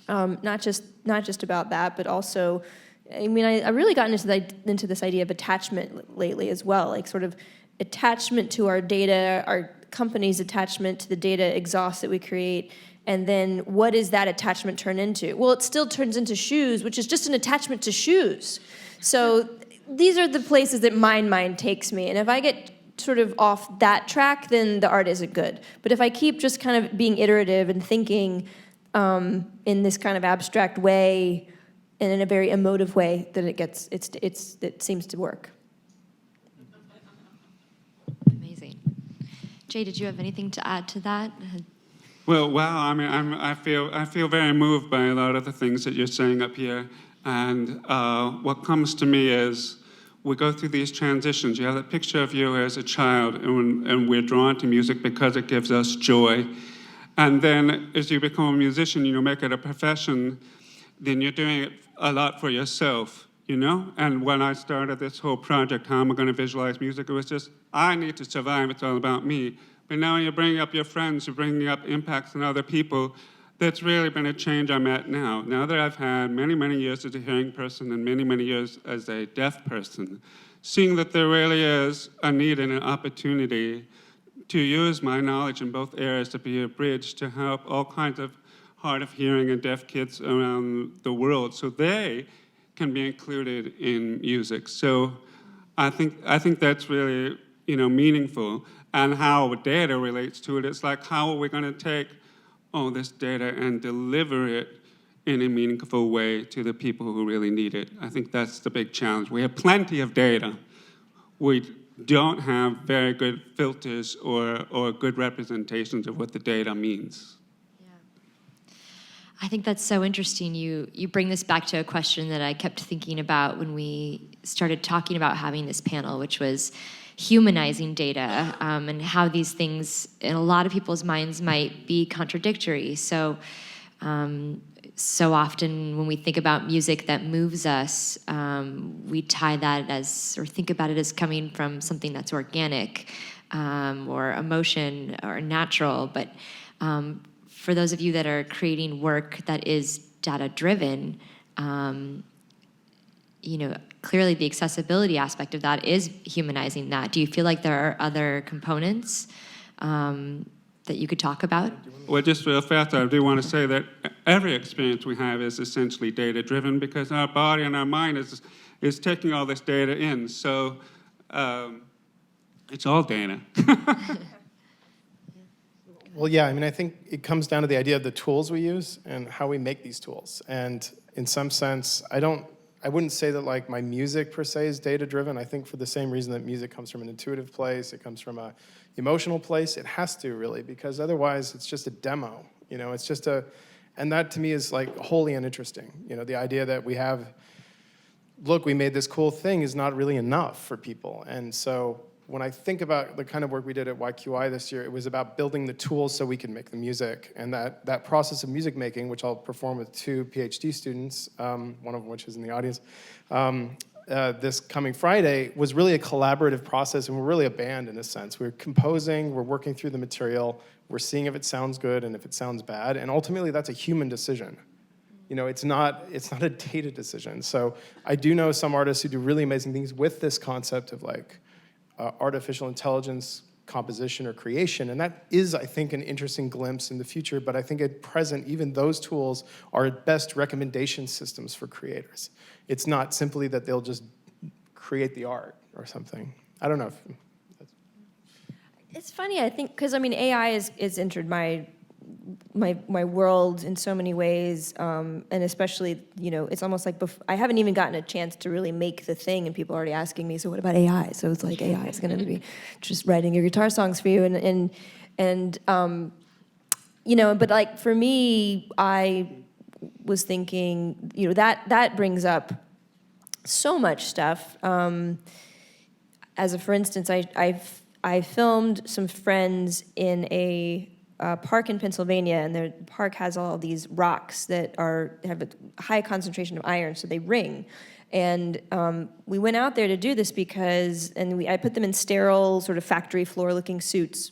not just about that, but also, I mean, I really gotten into this idea of attachment lately as well, like sort of attachment to our data, our company's attachment to the data exhaust that we create, and then what does that attachment turn into? Well, it still turns into shoes, which is just an attachment to shoes. So these are the places that my mind takes me, and if I get sort of off that track, then the art isn't good. But if I keep just kind of being iterative and thinking in this kind of abstract way and in a very emotive way, then it seems to work. Amazing. Jay, did you have anything to add to that? Well, wow. I mean, I feel very moved by a lot of the things that you're saying up here. And what comes to me is we go through these transitions. You have a picture of you as a child, and we're drawn to music because it gives us joy. And then as you become a musician, make it a profession, then you're doing it a lot for yourself, And when I started this whole project, how am I going to visualize music? It was just, I need to survive. It's all about me. But now you're bringing up your friends, you're bringing up impacts on other people. That's really been a change I'm at now. Now that I've had many, many years as a hearing person and many, many years as a deaf person, seeing that there really is a need and an opportunity to use my knowledge in both areas to be a bridge to help all kinds of hard of hearing and deaf kids around the world so they can be included in music. So I think that's really meaningful. And how data relates to it, it's like, how are we going to take all this data and deliver it in a meaningful way to the people who really need it? I think that's the big challenge. We have plenty of data. We don't have very good filters or good representations of what the data means. I think that's so interesting. You bring this back to a question that I kept thinking about when we started talking about having this panel, which was humanizing data, and how these things in a lot of people's minds might be contradictory. So often when we think about music that moves us, we tie that or think about it as coming from something that's organic, or emotion or natural. But for those of you that are creating work that is data-driven, clearly the accessibility aspect of that is humanizing that. Do you feel like there are other components that you could talk about? Well, just real fast, I do want to say that every experience we have is essentially data-driven because our body and our mind is taking all this data in. So it's all data. Well, yeah, I mean, I think it comes down to the idea of the tools we use and how we make these tools. And in some sense, I wouldn't say that like my music per se is data-driven. I think for the same reason that music comes from an intuitive place, it comes from a emotional place, it has to really, because otherwise it's just a demo. It's just and that to me is like wholly uninteresting. The idea that we made this cool thing is not really enough for people. And so when I think about the kind of work we did at YQI this year, it was about building the tools so we can make the music. And that process of music making, which I'll perform with 2 PhD students, one of which is in the audience, this coming Friday, was really a collaborative process, and we're really a band in a sense. We're composing, we're working through the material, we're seeing if it sounds good and if it sounds bad, and ultimately that's a human decision. It's not a data decision. So I do know some artists who do really amazing things with this concept of like artificial intelligence composition or creation, and that is, I think, an interesting glimpse in the future, but I think at present, even those tools are at best recommendation systems for creators. It's not simply that they'll just create the art or something. I don't know if that's... It's funny, I think, because I mean, AI is entered my my world in so many ways, and especially, it's almost like I haven't even gotten a chance to really make the thing, and people are already asking me, so what about AI? So it's like AI is going to be just writing your guitar songs for you, and but like for me, I was thinking, that brings up so much stuff. For instance, I filmed some friends in a park in Pennsylvania, and the park has all these rocks that have a high concentration of iron, so they ring. And we went out there to do this because, I put them in sterile, sort of factory floor-looking suits.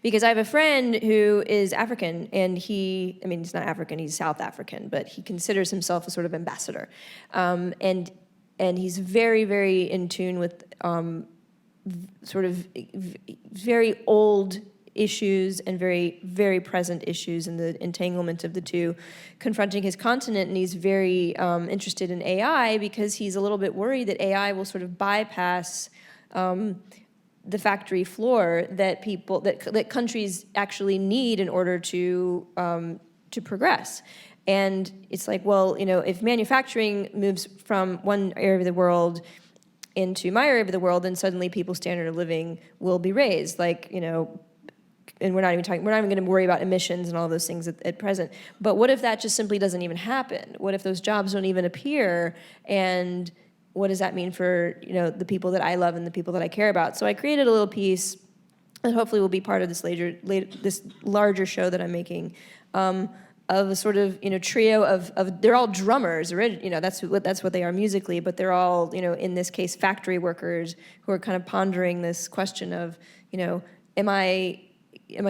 Because I have a friend who is African, and he's not African, he's South African, but he considers himself a sort of ambassador. And he's very, very in tune with sort of very old issues and very, very present issues and the entanglement of the two confronting his continent. And he's very interested in AI because he's a little bit worried that AI will sort of bypass the factory floor that countries actually need in order to progress. And it's like, well, if manufacturing moves from one area of the world into my area of the world, then suddenly people's standard of living will be raised. And we're not even going to worry about emissions and all those things at present. But what if that just simply doesn't even happen? What if those jobs don't even appear? And what does that mean for the people that I love and the people that I care about? So I created a little piece that hopefully will be part of this this larger show that I'm making, of a sort of trio of they're all drummers, that's what they are musically, but they're all in this case factory workers who are kind of pondering this question of am I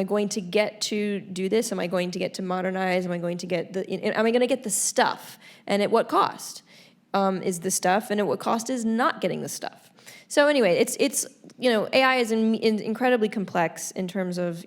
going to get to do this? Am I going to get to modernize? Am I going to get the stuff? And at what cost is the stuff? And at what cost is not getting the stuff? So anyway, it's AI is incredibly complex in terms of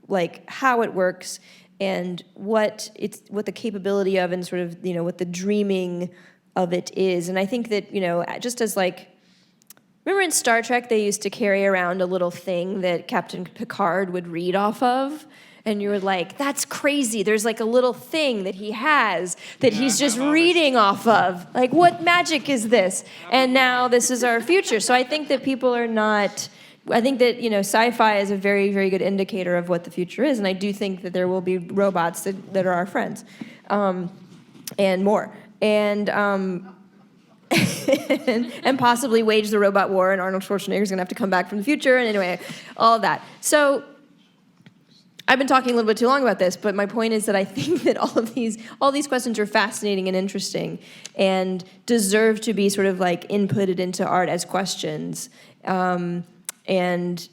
like how it works and what the capability of and sort of what the dreaming of it is. And I think that just as remember in Star Trek they used to carry around a little thing that Captain Picard would read off of, and you were like, that's crazy. There's like a little thing that he has that he's just reading off of. Like, what magic is this? And now this is our future. So I think that people are not. I think that sci-fi is a very, very good indicator of what the future is, and I do think that there will be robots that are our friends, and more, and and possibly wage the robot war, and Arnold Schwarzenegger's gonna have to come back from the future, and anyway, all of that. So I've been talking a little bit too long about this, but my point is that I think that all these questions are fascinating and interesting, and deserve to be sort of inputted into art as questions. And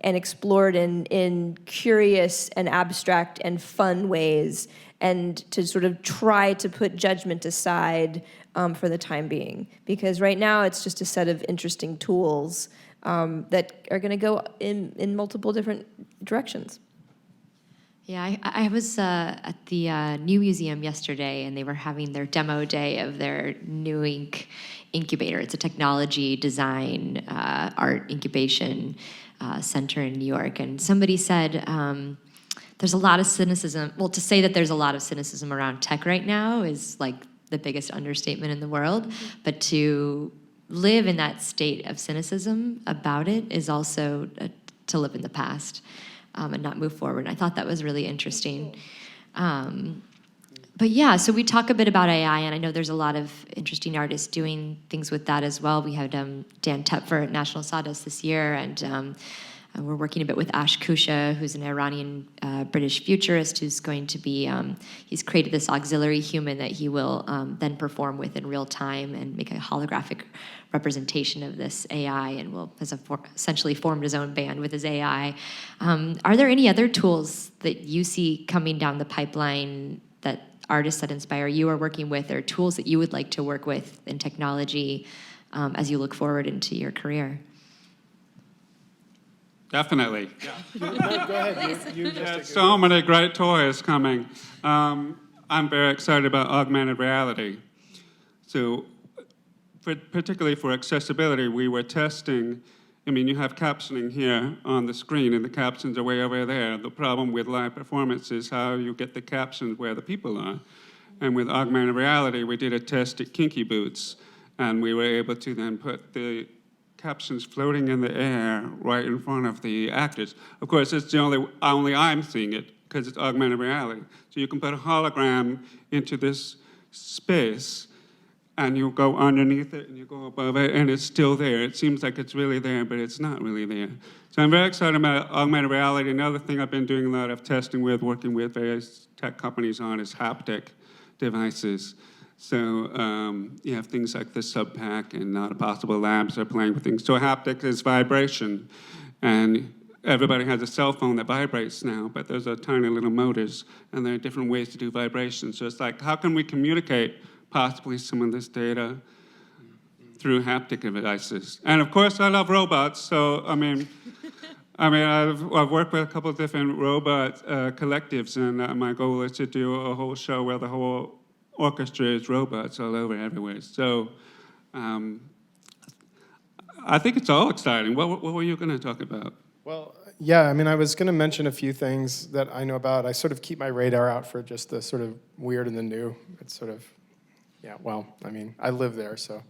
explored in curious and abstract and fun ways, and to sort of try to put judgment aside for the time being. Because right now it's just a set of interesting tools that are going to go in multiple different directions. Yeah, I was at the New Museum yesterday, and they were having their demo day of their New Ink incubator. It's a technology, design, art incubation center in New York. And somebody said there's a lot of cynicism. Well, to say that there's a lot of cynicism around tech right now is like the biggest understatement in the world. Mm-hmm. But to live in that state of cynicism about it is also to live in the past. And not move forward. I thought that was really interesting. But yeah, so we talk a bit about AI, and I know there's a lot of interesting artists doing things with that as well. We had Dan Tepfer at National Sawdust this year, and we're working a bit with Ash Kusha, who's an Iranian British futurist who's going to be, he's created this auxiliary human that he will then perform with in real time and make a holographic representation of this AI, and has essentially formed his own band with his AI. Are there any other tools that you see coming down the pipeline that artists that inspire you are working with, or tools that you would like to work with in technology as you look forward into your career? Definitely. Yeah. No, go ahead. You just so many great toys coming. I'm very excited about augmented reality. So particularly for accessibility, we were testing I mean, you have captioning here on the screen, and the captions are way over there. The problem with live performance is how you get the captions where the people are. And with augmented reality, we did a test at Kinky Boots, and we were able to then put the captions floating in the air right in front of the actors. Of course, it's the only I'm seeing it, because it's augmented reality. So you can put a hologram into this space, and you go underneath it, and you go above it, and it's still there. It seems like it's really there, but it's not really there. So I'm very excited about augmented reality. Another thing I've been doing a lot of testing with, working with various tech companies on, is haptic devices. So you have things like the Subpack and Not Impossible Labs are playing with things. So haptic is vibration, and everybody has a cell phone that vibrates now, but those are tiny little motors, and there are different ways to do vibration. So it's like, how can we communicate possibly some of this data through haptic devices? And of course, I love robots, so I've worked with a couple of different robot collectives, and my goal is to do a whole show where the whole orchestra is robots all over everywhere. So I think it's all exciting. What were you going to talk about? Well, yeah, I mean, I was going to mention a few things that I know about. I sort of keep my radar out for just the sort of weird and the new. It's sort of, yeah, well, I mean, I live there, so.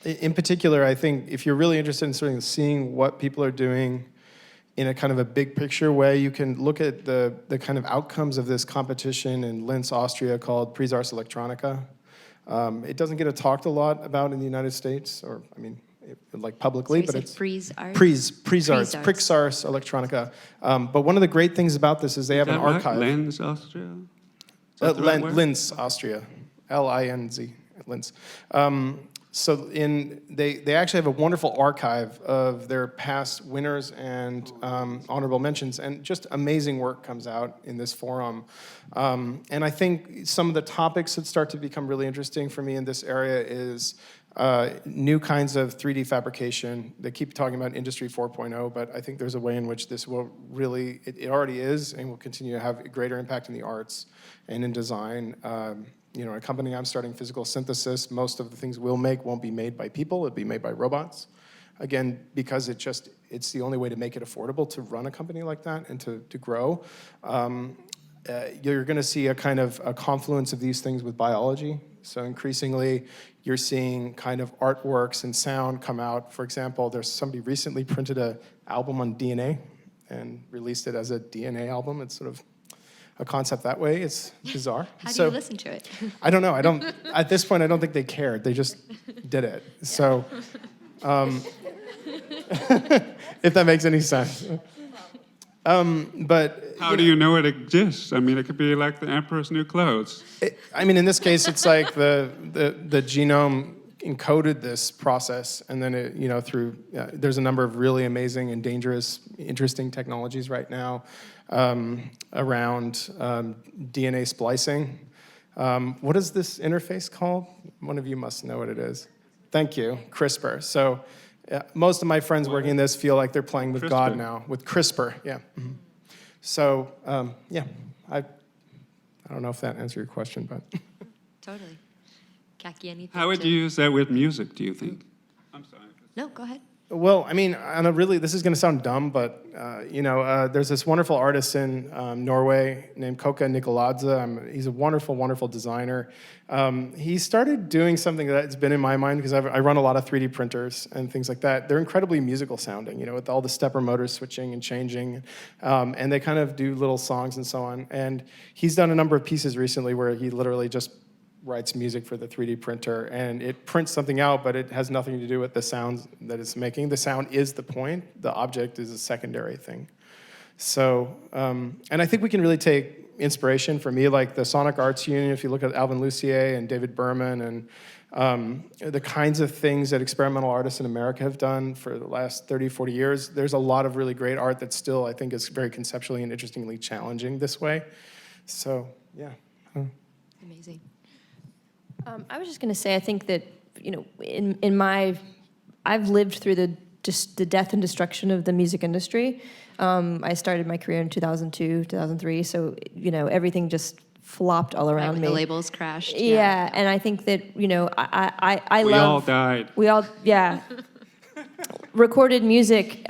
In particular, I think if you're really interested in sort of seeing what people are doing in a kind of a big picture way, you can look at the kind of outcomes of this competition in Linz, Austria, called presource electronica. It doesn't get talked a lot about in the United States, or I mean, like publicly, but it's presource electronica. But one of the great things about this is they have an archive. Linz, Austria? Linz, Austria, L-I-N-Z, Linz. So they actually have a wonderful archive of their past winners and honorable mentions, and just amazing work comes out in this forum. And I think some of the topics that start to become really interesting for me in this area is new kinds of 3D fabrication. They keep talking about Industry 4.0, but I think there's a way in which this will really, it already is, and will continue to have a greater impact in the arts and in design. You know, a company I'm starting, Physical Synthesis, most of the things we'll make won't be made by people, it'll be made by robots. Again, because it's the only way to make it affordable to run a company like that and to grow. You're gonna see a kind of a confluence of these things with biology. So increasingly, you're seeing kind of artworks and sound come out. For example, there's somebody recently printed an album on DNA and released it as a DNA album. It's sort of a concept that way. It's bizarre. How do you listen to it? I don't know. At this point, I don't think they cared. They just did it. Yeah. So, if that makes any sense. But how do you know it exists? I mean, it could be like the emperor's new clothes. In this case, it's like the genome encoded this process, and then it, through there's a number of really amazing and dangerous, interesting technologies right now around DNA splicing. What is this interface called? One of you must know what it is. Thank you, CRISPR. So most of my friends working in this feel like they're playing with God now, with CRISPR, yeah. Mm-hmm. So, yeah, I don't know if that answered your question, but. Totally. Kaki, anything? How would you use that with music, do you think? I'm sorry. No, go ahead. Well, I mean, this is going to sound dumb, but, there's this wonderful artist in Norway named Koka Nikoladze. He's a wonderful, wonderful designer. He started doing something that's been in my mind because I run a lot of 3D printers and things like that. They're incredibly musical sounding, with all the stepper motors switching and changing. And they kind of do little songs and so on. And he's done a number of pieces recently where he literally just writes music for the 3D printer, and it prints something out, but it has nothing to do with the sounds that it's making. The sound is the point. The object is a secondary thing. So, and I think we can really take inspiration from me, like the Sonic Arts Union, if you look at Alvin Lucier and David Berman, and the kinds of things that experimental artists in America have done for the last 30, 40 years, there's a lot of really great art that still, I think, is very conceptually and interestingly challenging this way. So, yeah. Amazing. I was just going to say, I think that, I've lived through the death and destruction of the music industry. I started my career in 2002, 2003, so, everything just flopped all around me. The labels crashed. Yeah, and I think that, I love... We all died. We all, yeah. recorded music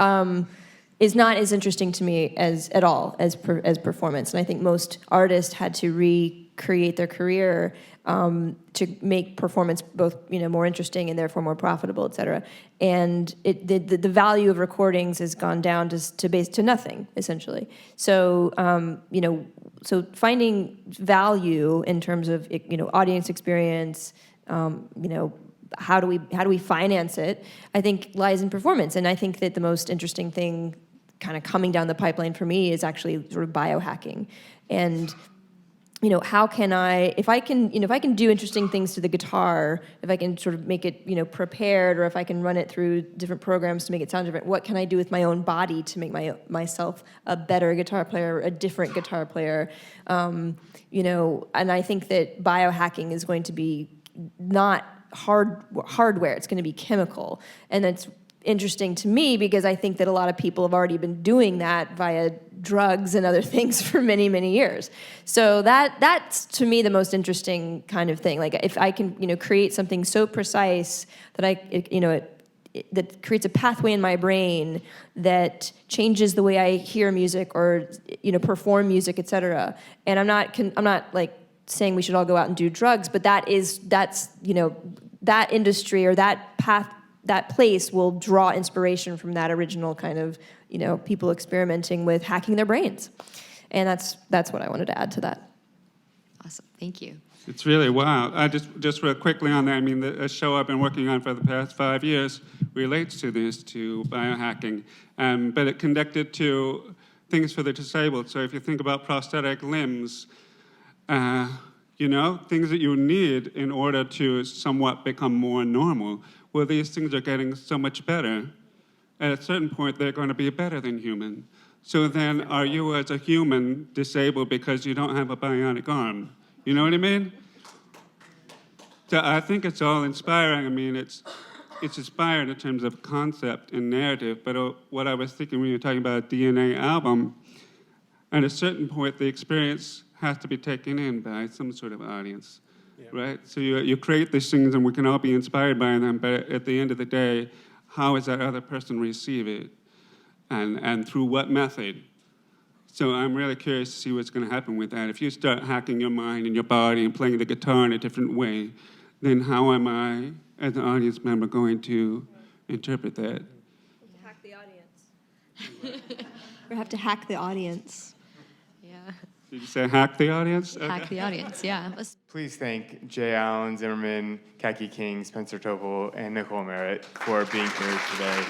is not as interesting to me at all as performance. And I think most artists had to recreate their career to make performance both more interesting and therefore more profitable, et cetera. And the value of recordings has gone down to nothing, essentially. So so finding value in terms of audience experience, how do we finance it, I think lies in performance. And I think that the most interesting thing kind of coming down the pipeline for me is actually sort of biohacking. And how can if I can do interesting things to the guitar, if I can sort of make it prepared, or if I can run it through different programs to make it sound different, what can I do with my own body to make myself a better guitar player, a different guitar player? And I think that biohacking is going to be not hardware, it's going to be chemical. And that's interesting to me because I think that a lot of people have already been doing that via drugs and other things for many, many years. So that's to me the most interesting kind of thing. Like if I can create something so precise that that creates a pathway in my brain that changes the way I hear music or perform music, etc. And I'm not like saying we should all go out and do drugs, but that industry or that path, that place will draw inspiration from that original kind of people experimenting with hacking their brains. And that's what I wanted to add to that. Awesome, thank you. It's really wild. I just real quickly on that, I mean, the show I've been working on for the past 5 years relates to biohacking, but it connected to things for the disabled. So if you think about prosthetic limbs, things that you need in order to somewhat become more normal, well, these things are getting so much better. At a certain point, they're going to be better than human. So then, are you as a human disabled because you don't have a bionic arm? You know what I mean? So I think it's all inspiring. I mean, it's inspired in terms of concept and narrative, but what I was thinking when you were talking about a DNA album, at a certain point, the experience has to be taken in by some sort of audience, right? So you create these things, and we can all be inspired by them, but at the end of the day, how is that other person receive it, and through what method? So I'm really curious to see what's going to happen with that. If you start hacking your mind and your body and playing the guitar in a different way, then how am I, as an audience member, going to interpret that? Hack the audience. We have to hack the audience. Yeah, Did you say hack the audience? hack the audience, yeah. Please thank Jay Alan Zimmerman, Kaki King, Spencer Topel, and Nicole Merritt for being here today.